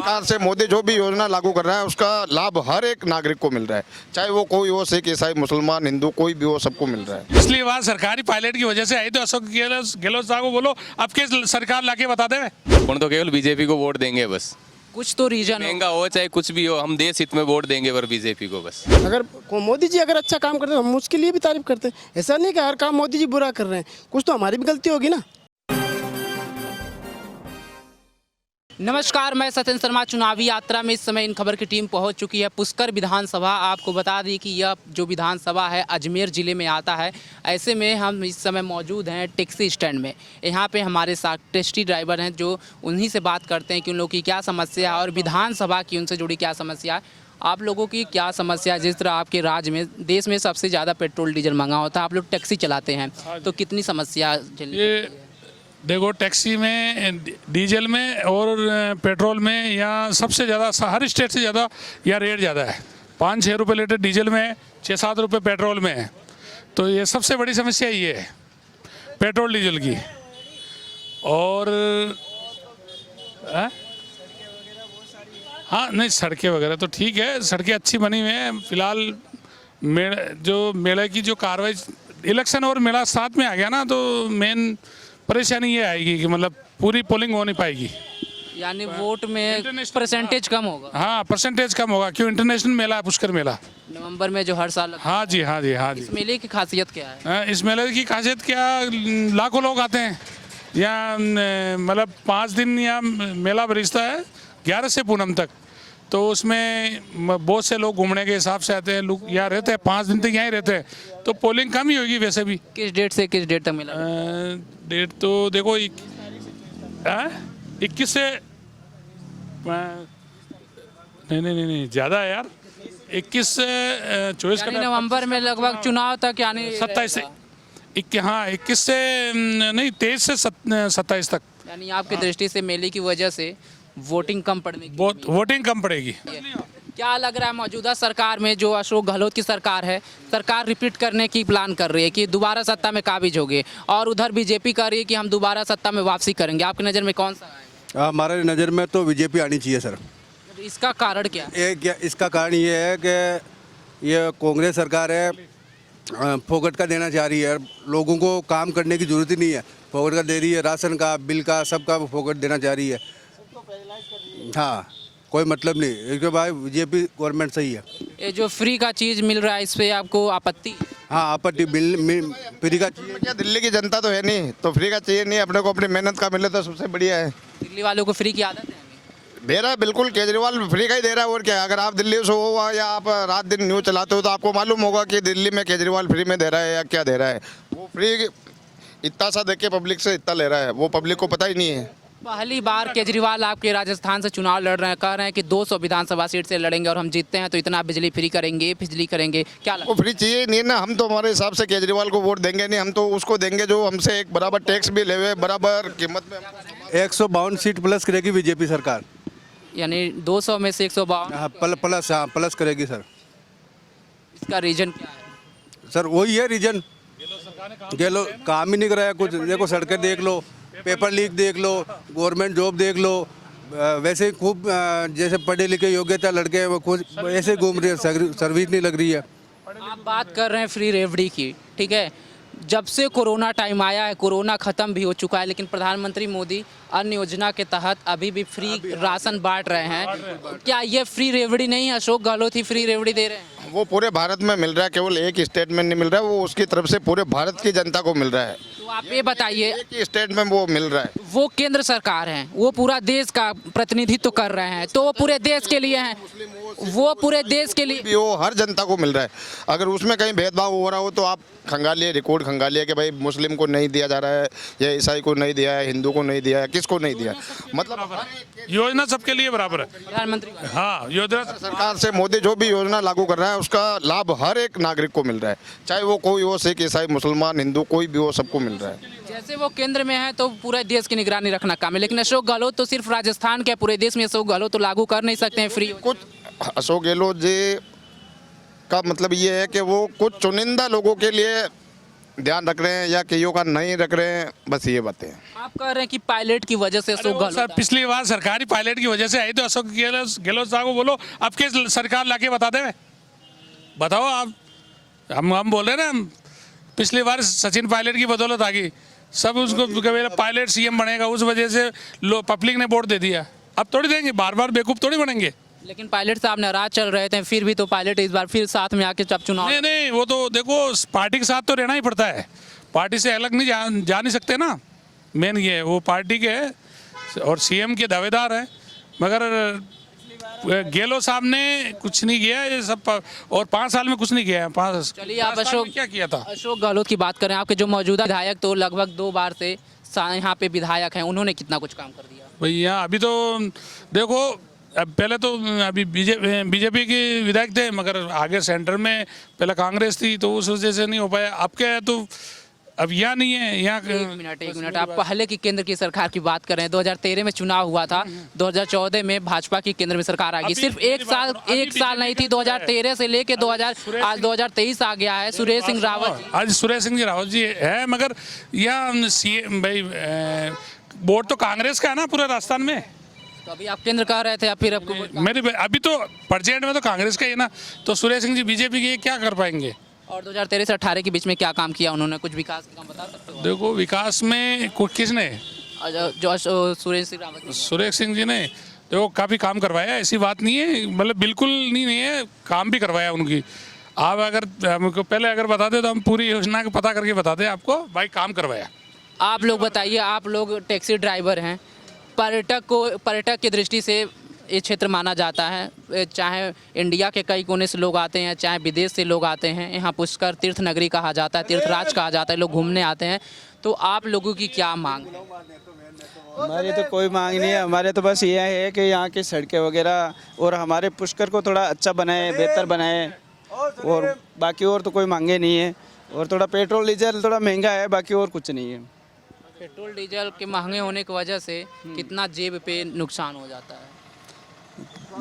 सरकार से मोदी जो भी योजना लागू कर रहा है उसका लाभ हर एक नागरिक को मिल रहा है, चाहे वो कोई हो, सिख ईसाई मुसलमान हिंदू कोई भी हो, सबको मिल रहा है। पिछली बार सरकारी पायलट की वजह से आई तो अशोक गहलोत साहब को बोलो अब के सरकार लाके बता दे। अपन तो केवल बीजेपी को वोट देंगे बस, कुछ तो रीजन महंगा हो चाहे कुछ भी हो, हम देश हित में वोट देंगे पर बीजेपी को बस। अगर मोदी जी अगर अच्छा काम करते हैं हम उसके लिए भी तारीफ करते हैं। ऐसा नहीं कि हर काम मोदी जी बुरा कर रहे हैं, कुछ तो हमारी भी गलती होगी ना। नमस्कार, मैं सत्येंद्र शर्मा। चुनावी यात्रा में इस समय इन खबर की टीम पहुंच चुकी है पुष्कर विधानसभा। आपको बता दें कि यह जो विधानसभा है अजमेर ज़िले में आता है। ऐसे में हम इस समय मौजूद हैं टैक्सी स्टैंड में। यहाँ पे हमारे साथ टैक्सी ड्राइवर हैं जो उन्हीं से बात करते हैं कि उन लोगों की क्या समस्या है और विधानसभा की उनसे जुड़ी क्या समस्या है। आप लोगों की क्या समस्या है? जिस तरह आपके राज्य में, देश में सबसे ज़्यादा पेट्रोल डीजल महंगा होता है, आप लोग टैक्सी चलाते हैं, तो कितनी समस्या ये देखो, टैक्सी में, डीजल में और पेट्रोल में यहाँ सबसे ज़्यादा हर स्टेट से ज़्यादा यहाँ रेट ज़्यादा है। 5-6 रुपये लीटर डीजल में, 6-7 रुपये पेट्रोल में है। तो ये सबसे बड़ी समस्या ये है पेट्रोल डीजल की। और हाँ नहीं, सड़कें वगैरह तो ठीक है, सड़कें अच्छी बनी हुई हैं। फिलहाल मेले की जो कार्रवाई, इलेक्शन और मेला साथ में आ गया ना, तो मेन परेशानी ये आएगी कि मतलब पूरी पोलिंग हो नहीं पाएगी, यानी वोट में परसेंटेज कम होगा। हाँ, परसेंटेज कम होगा। क्यों? इंटरनेशनल मेला है पुष्कर मेला, नवंबर में जो हर साल लगता है। हाँ जी, हाँ जी, हाँ जी। इस मेले की खासियत क्या है? इस मेले की खासियत क्या, लाखों लोग आते हैं यहाँ। मतलब 5 दिन यहाँ मेला बरिसता है, 11 से पूनम तक। तो उसमें बहुत से लोग घूमने के हिसाब से आते हैं, लोग यहाँ रहते हैं 5 दिन तक यहाँ ही रहते हैं। तो पोलिंग कम ही होगी वैसे भी। किस डेट से किस डेट तक मिला? डेट तो देखो 21 से नहीं ज़्यादा है यार, 21 से 24 का नवंबर में लगभग चुनाव तक, यानी 27 से हाँ 21 से नहीं 23 से 27 तक। यानी आपकी दृष्टि से मेले की वजह से वोटिंग कम पड़ने की बहुत वोटिंग कम पड़ेगी। क्या लग रहा है मौजूदा सरकार में, जो अशोक गहलोत की सरकार है, सरकार रिपीट करने की प्लान कर रही है कि दोबारा सत्ता में काबिज होंगे, और उधर बीजेपी कर रही है कि हम दोबारा सत्ता में वापसी करेंगे। आपकी नज़र में कौन सा है? हमारे नज़र में तो बीजेपी आनी चाहिए सर। इसका कारण क्या है? इसका कारण ये है कि ये कांग्रेस सरकार है, फोकट का देना चाह रही है। लोगों को काम करने की ज़रूरत ही नहीं है, फोकट का दे रही है, राशन का, बिल का, सबका फोकट देना चाह रही है। हाँ, कोई मतलब नहीं, इसके बाद बीजेपी गवर्नमेंट सही है। ये जो फ्री का चीज़ मिल रहा है, इस पर आपको आपत्ति? हाँ, आपत्ति। बिल फ्री का चाहिए क्या, दिल्ली की जनता तो है नहीं, तो फ्री का चाहिए नहीं, अपने को अपनी मेहनत का मिले तो सबसे बढ़िया है। दिल्ली वालों को फ्री की आदत है? दे रहा है बिल्कुल, केजरीवाल फ्री का ही दे रहा है। और क्या, अगर आप दिल्ली से हो या आप रात दिन न्यूज़ चलाते हो तो आपको मालूम होगा कि दिल्ली में केजरीवाल फ्री में दे रहा है या क्या दे रहा है। वो फ्री इतना सा देख के पब्लिक से इतना ले रहा है, वो पब्लिक को पता ही नहीं है। पहली बार केजरीवाल आपके राजस्थान से चुनाव लड़ रहे हैं, कह रहे हैं कि 200 विधानसभा सीट से लड़ेंगे और हम जीतते हैं तो इतना बिजली फ्री करेंगे, बिजली करेंगे। क्या वो फ्री चाहिए नहीं ना, हम तो हमारे हिसाब से केजरीवाल को वोट देंगे नहीं, हम तो उसको देंगे जो हमसे एक बराबर टैक्स भी ले हुए, बराबर कीमत में। 152 सीट प्लस करेगी बीजेपी सरकार, यानी 200 में से 152? हाँ, प्लस करेगी सर। इसका रीजन क्या है? सर वही है रीजन, गहलोत काम ही नहीं कराया कुछ। देखो, सड़कें देख लो, पेपर लीक देख लो, गवर्नमेंट जॉब देख लो, वैसे ही खूब जैसे पढ़े लिखे योग्यता लड़के वो खुद ऐसे घूम रहे हैं, सर्विस नहीं लग रही है। आप बात कर रहे हैं फ्री रेवड़ी की, ठीक है। जब से कोरोना टाइम आया है, कोरोना ख़त्म भी हो चुका है, लेकिन प्रधानमंत्री मोदी अन्न योजना के तहत अभी भी फ्री राशन बांट रहे हैं। क्या ये फ्री रेवड़ी नहीं है? अशोक गहलोत ही फ्री रेवड़ी दे रहे हैं? वो पूरे भारत में मिल रहा है, केवल एक स्टेट में नहीं मिल रहा है, वो उसकी तरफ से पूरे भारत की जनता को मिल रहा है। तो आप ये बताइए, एक ही स्टेट में वो मिल रहा है। वो केंद्र सरकार है, वो पूरा देश का प्रतिनिधित्व कर रहे हैं, तो वो पूरे देश के लिए हैं, वो पूरे देश के लिए भी वो हर जनता को मिल रहा है। अगर उसमें कहीं भेदभाव हो रहा हो तो आप खंगालिए, रिकॉर्ड खंगालिए कि भाई मुस्लिम को नहीं दिया जा रहा है, या ईसाई को नहीं दिया है, हिंदू को नहीं दिया है, किसको नहीं दिया। मतलब योजना सबके लिए बराबर है। प्रधानमंत्री। हाँ, योजना सरकार से मोदी जो भी योजना लागू कर रहा है उसका लाभ हर एक नागरिक को मिल रहा है, चाहे वो कोई हो, सिख ईसाई मुसलमान हिंदू कोई भी हो, सबको मिल रहा है। जैसे वो केंद्र में है तो पूरे देश की निगरानी रखना काम है, लेकिन अशोक गहलोत तो सिर्फ राजस्थान के, पूरे देश में अशोक गहलोत तो लागू कर नहीं सकते हैं फ्री। कुछ अशोक गहलोत जी का मतलब ये है कि वो कुछ चुनिंदा लोगों के लिए ध्यान रख रहे हैं या कईयों का नहीं रख रहे हैं, बस ये बातें हैं। आप कह रहे हैं कि पायलट की वजह से अशोक सर गहलोत पिछली बार सरकारी पायलट की वजह से आई तो अशोक गहलोत साहब को बोलो अब के सरकार लाके बता दे, बताओ आप। हम बोल रहे हैं ना, पिछली बार सचिन पायलट की बदौलत आ गई, सब उसको पायलट सीएम बनेगा, उस वजह से पब्लिक ने वोट दे दिया। अब थोड़ी देंगे, बार बार बेवकूफ़ थोड़ी बनेंगे। लेकिन पायलट साहब नाराज चल रहे थे, फिर भी तो पायलट इस बार फिर साथ में आके जब चुनाव नहीं नहीं, वो तो देखो पार्टी के साथ तो रहना ही पड़ता है, पार्टी से अलग नहीं जा नहीं सकते ना। मेन ये है, वो पार्टी के है और सीएम के दावेदार हैं, मगर गहलोत साहब ने कुछ नहीं किया ये सब, और 5 साल में कुछ नहीं किया है। चलिए आप 5 साल अशोक में क्या किया था? अशोक गहलोत की बात करें, आपके जो मौजूदा विधायक तो लगभग 2 बार से यहाँ पे विधायक हैं, उन्होंने कितना कुछ काम कर दिया? भैया अभी तो देखो, अब पहले तो अभी बीजेपी के विधायक थे, मगर आगे सेंटर में पहले कांग्रेस थी तो उस वजह से नहीं हो पाया। अब क्या है, तो अब यहाँ नहीं है, यहाँ एक मिनट, आप पहले की केंद्र की सरकार की बात कर रहे हैं। 2013 में चुनाव हुआ था, 2014 में भाजपा की केंद्र में सरकार आ गई। सिर्फ एक साल नहीं थी, 2013 से लेके 2000 आज 2023 आ गया है। सुरेश सिंह रावत जी, आज सुरेश सिंह रावत जी है, मगर यहाँ सीएम भाई वोट तो कांग्रेस का है ना पूरे राजस्थान में। तो अभी आप केंद्र कह रहे थे, अब फिर आपको मेरे अभी तो परसेंट में तो कांग्रेस का ही है ना, तो सुरेश सिंह जी बीजेपी के क्या कर पाएंगे? और 2013 से 18 के बीच में क्या काम किया उन्होंने? कुछ विकास का काम बता सकते हो? देखो विकास में किसने, जो सुरेश सिंह रावत जी। सुरेश सिंह जी ने देखो काफ़ी काम करवाया, ऐसी बात नहीं है, मतलब बिल्कुल नहीं है, काम भी करवाया उनकी। आप अगर हमको पहले अगर बताते तो हम पूरी योजना को पता करके बताते आपको, भाई काम करवाया। आप लोग बताइए, आप लोग टैक्सी ड्राइवर हैं, पर्यटक की दृष्टि से ये क्षेत्र माना जाता है, चाहे इंडिया के कई कोने से लोग आते हैं, चाहे विदेश से लोग आते हैं। यहाँ पुष्कर तीर्थ नगरी कहा जाता है, तीर्थराज कहा जाता है, लोग घूमने आते हैं। तो आप लोगों की क्या मांग है? हमारी तो कोई मांग नहीं है, हमारे तो बस ये है कि यहाँ की सड़कें वगैरह और हमारे पुष्कर को थोड़ा अच्छा बनाए, बेहतर बनाए, और बाकी और तो कोई मांगे नहीं है। और थोड़ा पेट्रोल डीजल थोड़ा महंगा है, बाकी और कुछ नहीं है। पेट्रोल डीजल के महंगे होने की वजह से कितना जेब पे नुकसान हो जाता है?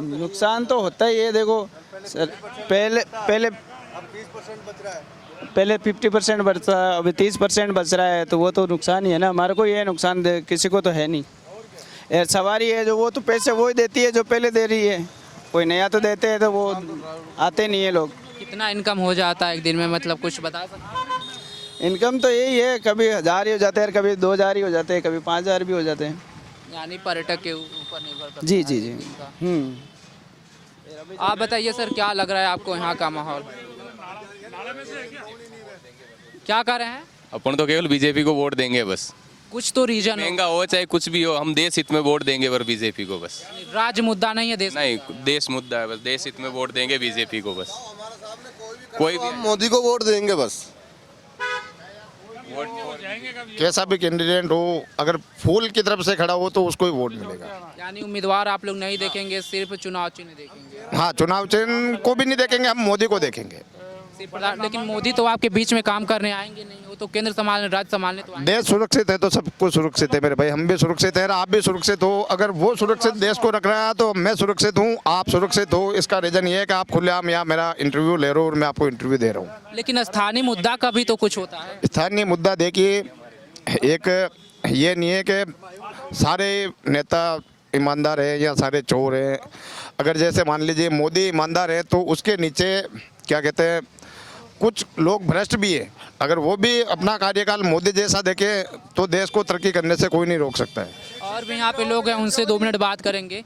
नुकसान तो होता ही है। देखो सर, पहले 50% बच रहा है, अभी 30% बच रहा है, तो वो तो नुकसान ही है ना। हमारे को ये नुकसान किसी को तो है नहीं। सवारी है जो, वो तो पैसे वो ही देती है जो पहले दे रही है, कोई नया तो देते हैं तो वो आते नहीं है लोग। कितना इनकम हो जाता है एक दिन में, मतलब कुछ बता सकते हैं? इनकम तो यही है, कभी 1000 ही हो जाते हैं, कभी 2000 ही हो जाते हैं, कभी 5000 भी हो जाते हैं। यानी पर्यटक के ऊपर निर्भर करता जी है जी जी। इनका। आप बताइए सर, क्या लग रहा है आपको यहाँ का माहौल? क्या कर रहे हैं? अपन तो केवल बीजेपी को वोट देंगे बस। कुछ तो रीजन हो, महंगा हो चाहे कुछ भी हो, हम देश हित में वोट देंगे पर बीजेपी को बस। राज्य मुद्दा नहीं है देश नहीं, देश मुद्दा है बस, देश हित में वोट देंगे बीजेपी को बस। कोई भी हम मोदी को वोट देंगे बस। कैसा भी कैंडिडेट हो, अगर फूल की तरफ से खड़ा हो तो उसको ही वोट मिलेगा। यानी उम्मीदवार आप लोग नहीं देखेंगे, सिर्फ चुनाव चिन्ह देखेंगे? हाँ, चुनाव चिन्ह को भी नहीं देखेंगे, हम मोदी को देखेंगे। लेकिन मोदी तो आपके बीच में काम करने आएंगे नहीं, वो तो केंद्र संभालने, राज्य संभालने तो आएंगे। देश सुरक्षित है तो सब कुछ सुरक्षित है मेरे भाई, हम भी सुरक्षित है, आप भी सुरक्षित हो। अगर वो सुरक्षित देश को रख रहा है तो मैं सुरक्षित हूँ, आप सुरक्षित हो। इसका रीजन ये है कि आप खुलेआम यहाँ मेरा इंटरव्यू ले रहे हो और मैं आपको इंटरव्यू दे रहा हूँ। लेकिन स्थानीय मुद्दा का भी तो कुछ होता है। स्थानीय मुद्दा देखिए, एक ये नहीं है कि सारे नेता ईमानदार है या सारे चोर हैं। अगर जैसे मान लीजिए मोदी ईमानदार है तो उसके नीचे क्या कहते हैं, कुछ लोग भ्रष्ट भी है। अगर वो भी अपना कार्यकाल मोदी जैसा देखे तो देश को तरक्की करने से कोई नहीं रोक सकता है। और भी यहाँ पे लोग हैं, उनसे 2 मिनट बात करेंगे।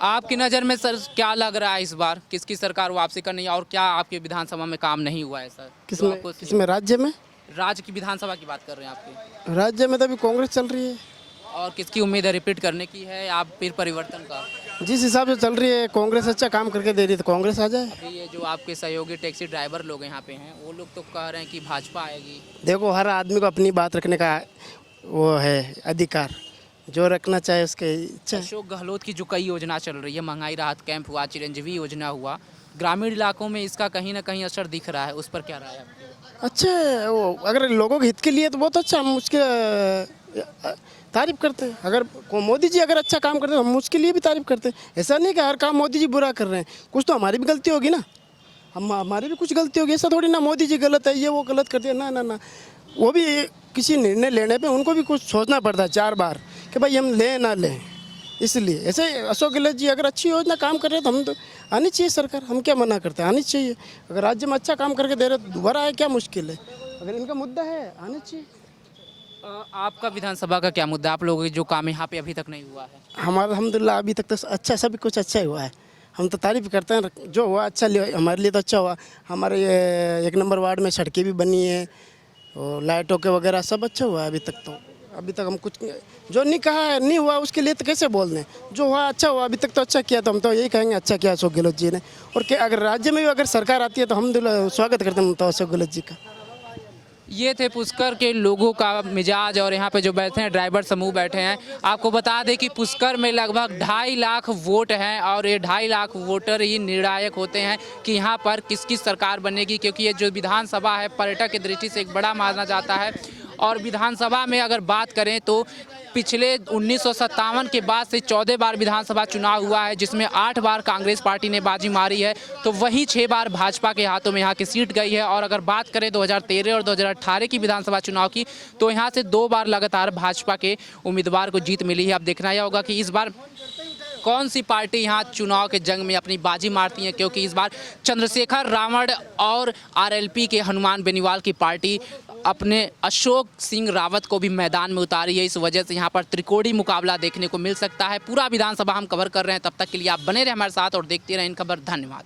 आपकी नज़र में सर क्या लग रहा है, इस बार किसकी सरकार वापसी करनी है, और क्या आपके विधानसभा में काम नहीं हुआ है सर? किसमें राज्य में? राज्य की विधानसभा की बात कर रहे हैं आपकी। राज्य में तो अभी कांग्रेस चल रही है। और किसकी उम्मीद है रिपीट करने की है, आप फिर परिवर्तन का? जिस हिसाब से चल रही है, कांग्रेस अच्छा काम करके दे रही है तो कांग्रेस आ जाए। अभी ये जो आपके सहयोगी टैक्सी ड्राइवर लोग यहाँ पे हैं, वो लोग तो कह रहे हैं कि भाजपा आएगी। देखो, हर आदमी को अपनी बात रखने का वो है अधिकार, जो रखना चाहे उसके इच्छा। अशोक गहलोत की जो कई योजना चल रही है, महंगाई राहत कैंप हुआ, चिरंजीवी योजना हुआ, ग्रामीण इलाकों में इसका कहीं ना कहीं असर दिख रहा है, उस पर क्या राय है आपकी? अच्छा, वो अगर लोगों के हित के लिए तो बहुत अच्छा, हम उसके तारीफ करते हैं। अगर मोदी जी अगर अच्छा काम करते हैं तो हम उसके लिए भी तारीफ करते हैं। ऐसा नहीं कि हर काम मोदी जी बुरा कर रहे हैं, कुछ तो हमारी भी गलती होगी ना, हमारी भी कुछ गलती होगी। ऐसा थोड़ी ना मोदी जी गलत है, ये वो गलत कर दिया, ना ना ना। वो भी किसी निर्णय लेने पे उनको भी कुछ सोचना पड़ता है 4 बार कि भाई हम लें ना लें। इसलिए ऐसे अशोक गहलोत जी अगर अच्छी योजना काम कर रहे हैं तो हम तो आनी चाहिए सरकार, हम क्या मना करते हैं, आनी चाहिए। अगर राज्य में अच्छा काम करके दे रहे तो दोबारा आए क्या मुश्किल है, अगर इनका मुद्दा है आनी चाहिए। आपका विधानसभा का क्या मुद्दा, आप लोगों के जो काम यहाँ पे अभी तक नहीं हुआ है? हमारा अल्हम्दुलिल्लाह अभी तक तो अच्छा, सब कुछ अच्छा ही हुआ है। हम तो तारीफ़ करते हैं, जो हुआ अच्छा हमारे लिए तो अच्छा हुआ। हमारे ये 1 नंबर वार्ड में सड़कें भी बनी है और लाइटों के वगैरह सब अच्छा हुआ है अभी तक। तो अभी तक हम कुछ जो नहीं कहा है नहीं हुआ उसके लिए तो कैसे बोल दें, जो हुआ अच्छा हुआ, अभी तक तो अच्छा किया। तो हम तो यही कहेंगे अच्छा किया अशोक गहलोत जी ने। और अगर राज्य में भी अगर सरकार आती है तो हम स्वागत करते हैं तो अशोक गहलोत जी का। ये थे पुष्कर के लोगों का मिजाज। और यहाँ पे जो बैठे हैं ड्राइवर समूह बैठे हैं, आपको बता दें कि पुष्कर में लगभग 2.5 लाख वोट हैं और ये 2.5 लाख वोटर ही निर्णायक होते हैं कि यहाँ पर किसकी सरकार बनेगी, क्योंकि ये जो विधानसभा है पर्यटक की दृष्टि से एक बड़ा माना जाता है। और विधानसभा में अगर बात करें तो पिछले 1957 के बाद से 14 बार विधानसभा चुनाव हुआ है, जिसमें 8 बार कांग्रेस पार्टी ने बाजी मारी है, तो वहीं 6 बार भाजपा के हाथों में यहाँ की सीट गई है। और अगर बात करें 2013 और 2018 की विधानसभा चुनाव की, तो यहाँ से 2 बार लगातार भाजपा के उम्मीदवार को जीत मिली है। अब देखना यह होगा कि इस बार कौन सी पार्टी यहाँ चुनाव के जंग में अपनी बाजी मारती है, क्योंकि इस बार चंद्रशेखर रावण और आरएलपी के हनुमान बेनीवाल की पार्टी अपने अशोक सिंह रावत को भी मैदान में उतारी है। इस वजह से यहाँ पर त्रिकोणीय मुकाबला देखने को मिल सकता है। पूरा विधानसभा हम कवर कर रहे हैं, तब तक के लिए आप बने रहे हमारे साथ और देखते रहें इन खबर। धन्यवाद।